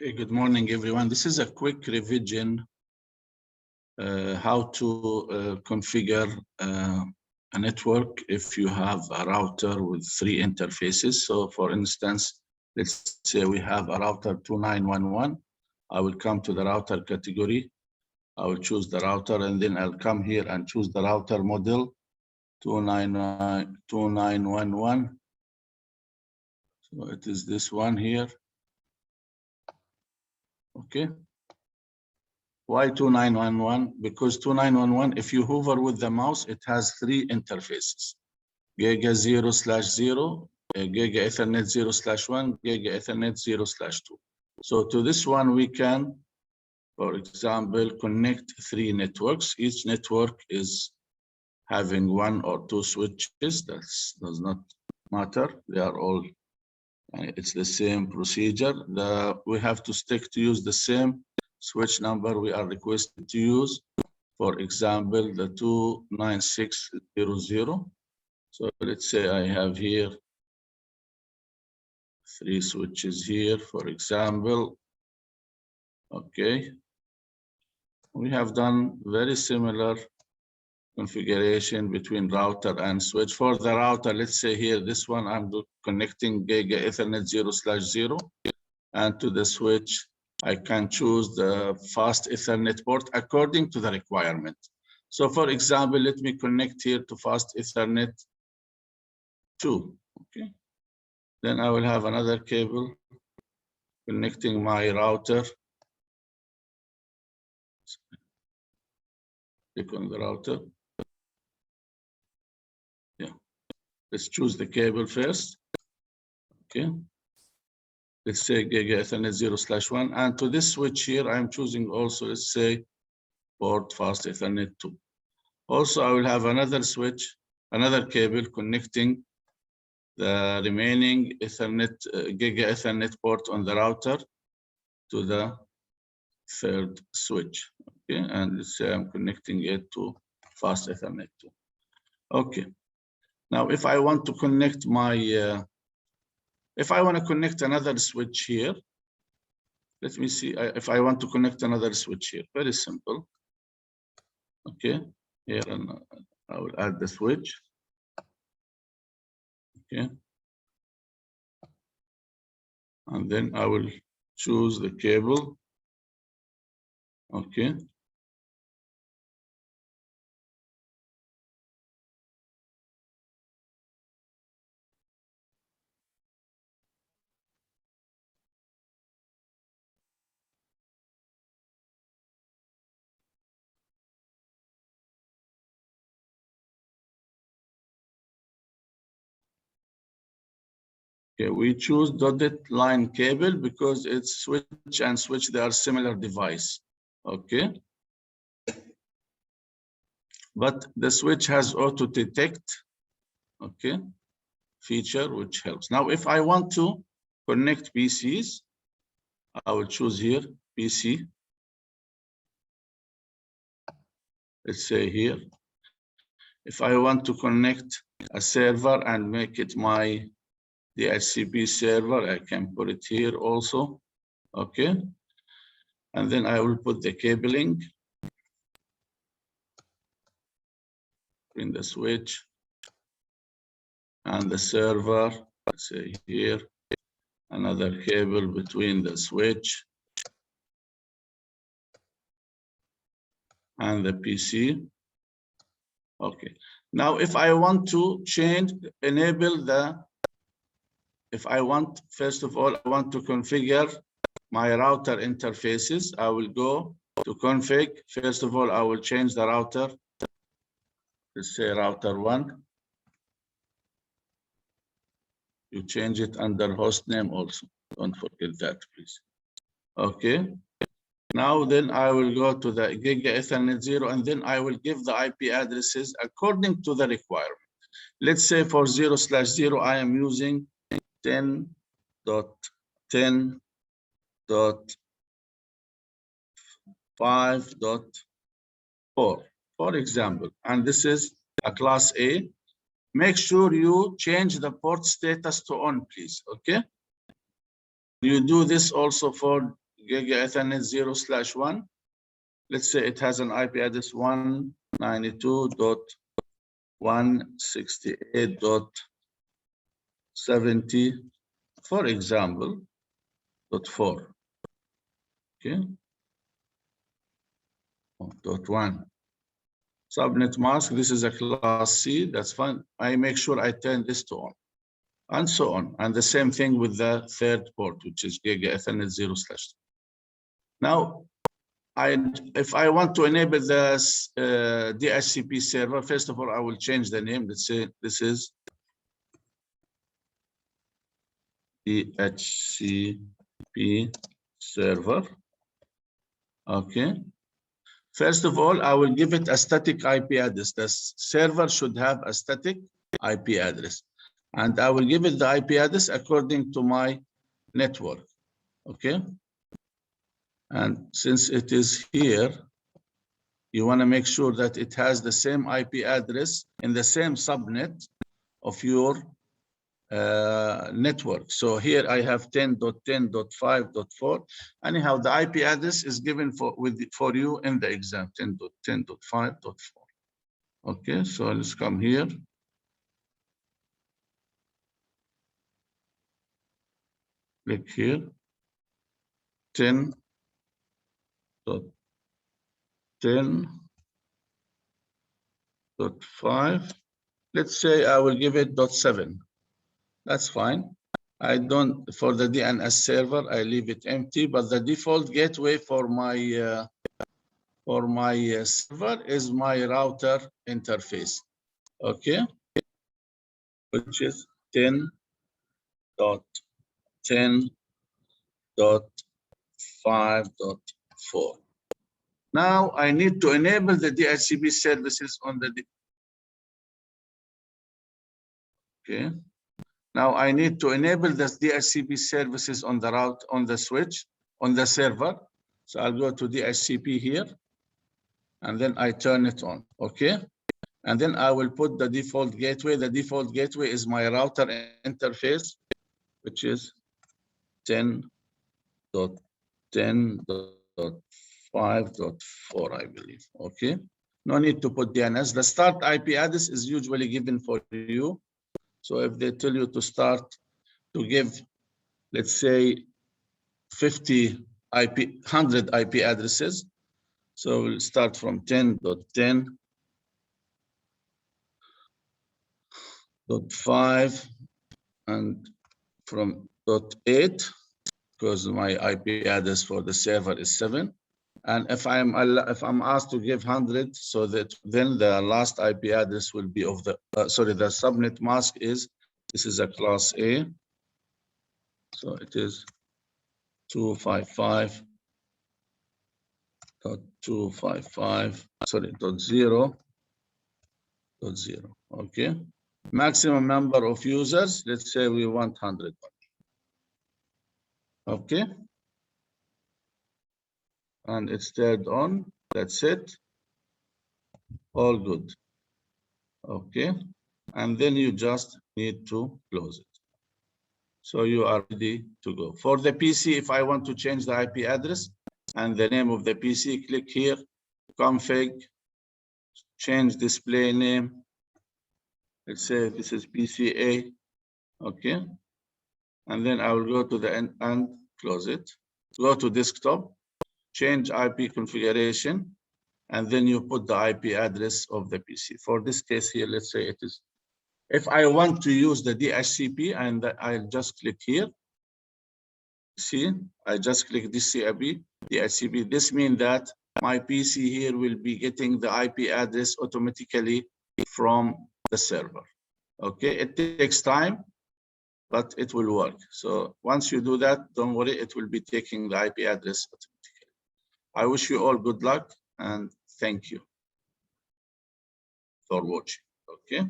Okay, good morning, everyone. This is a quick revision how to configure a network if you have a router with 3 interfaces. So for instance, let's say we have a router 2911. I will come to the router category. I will choose the router, and then I'll come here and choose the router model 2911. So it is this one here. Okay. Why 2911? Because 2911, if you hover with the mouse, it has 3 interfaces. Giga 0/0, Giga Ethernet 0/1, Giga Ethernet 0/2. So to this one, we can, for example, connect 3 networks. Each network is having 1 or 2 switches. That does not matter. They are all, it's the same procedure. We have to stick to use the same switch number we are requested to use. For example, the 29600. So let's say I have here 3 switches here, for example. Okay. We have done very similar configuration between router and switch. For the router, let's say here, this one, I'm connecting Giga Ethernet 0/0. And to the switch, I can choose the fast Ethernet port according to the requirement. So for example, let me connect here to fast Ethernet 2, okay? Then I will have another cable connecting my router. Click on the router. Yeah, let's choose the cable first, okay? Let's say Giga Ethernet 0/1, and to this switch here, I'm choosing also, let's say, port fast Ethernet 2. Also, I will have another switch, another cable connecting the remaining Ethernet, Giga Ethernet port on the router to the 3rd switch. Okay, and let's say I'm connecting it to fast Ethernet 2. Okay, now if I want to connect my, if I want to connect another switch here, let me see if I want to connect another switch here. Very simple. Okay, here and I will add the switch. Okay, and then I will choose the cable. Okay. Okay, we choose dotted line cable because it's switch and switch, they are similar device. Okay. But the switch has auto detect, okay, feature, which helps. Now, if I want to connect PCs, I will choose here PC. Let's say here. If I want to connect a server and make it my DHCP server, I can put it here also. Okay. And then I will put the cabling in the switch and the server. Let's say here, another cable between the switch and the PC. Okay. Now, if I want to change, enable the, if I want, first of all, I want to configure my router interfaces. I will go to config. First of all, I will change the router. Let's say router 1. You change it under host name also. Don't forget that, please. Okay. Now then I will go to the Giga Ethernet 0, and then I will give the IP addresses according to the requirement. Let's say for 0/0, I am using 10.10.5.4, for example, and this is a class A. Make sure you change the port status to on, please, okay? You do this also for Giga Ethernet 0/1. Let's say it has an IP address 192.168.70, for example, .4. Okay. .1. Subnet mask, this is a class C, that's fine. I make sure I turn this to on, and so on. And the same thing with the third port, which is Giga Ethernet 0/2. Now, if I want to enable the DHCP server, first of all, I will change the name. Let's say this is DHCP server. Okay. First of all, I will give it a static IP address. The server should have a static IP address. And I will give it the IP address according to my network. Okay. And since it is here, you want to make sure that it has the same IP address in the same subnet of your network. So here I have 10.10.5.4. Anyhow, the IP address is given for you in the exam, 10.10.5.4. Okay, so let's come here. Click here. 10.10.5. Let's say I will give it .7. That's fine. I don't, for the DNS server, I leave it empty, but the default gateway for my server is my router interface. Okay, which is 10.10.5.4. Now I need to enable the DHCP services on the okay. Now I need to enable the DHCP services on the route, on the switch, on the server. So I'll go to DHCP here, and then I turn it on, okay? And then I will put the default gateway. The default gateway is my router interface, which is 10.10.5.4, I believe, okay? No need to put DNS. The start IP address is usually given for you. So if they tell you to start, to give, let's say, 100 IP addresses. So we'll start from 10.10.5 and from .8, because my IP address for the server is 7. And if I'm asked to give 100, so that then the last IP address will be of the, the subnet mask is, this is a class A. So it is 255.255, sorry, .0. Okay. Maximum number of users, let's say we want 100. Okay. And it's turned on, that's it. All good. Okay. And then you just need to close it. So you are ready to go. For the PC, if I want to change the IP address and the name of the PC, click here, config, change display name. Let's say this is PCA, okay. And then I will go to the end and close it. Go to desktop, change IP configuration, and then you put the IP address of the PC. For this case here, let's say it is, if I want to use the DHCP, and I'll just click here. See, I just click this DHCP. This means that my PC here will be getting the IP address automatically from the server. Okay, it takes time, but it will work. So once you do that, don't worry, it will be taking the IP address automatically. I wish you all good luck and thank you for watching. Okay.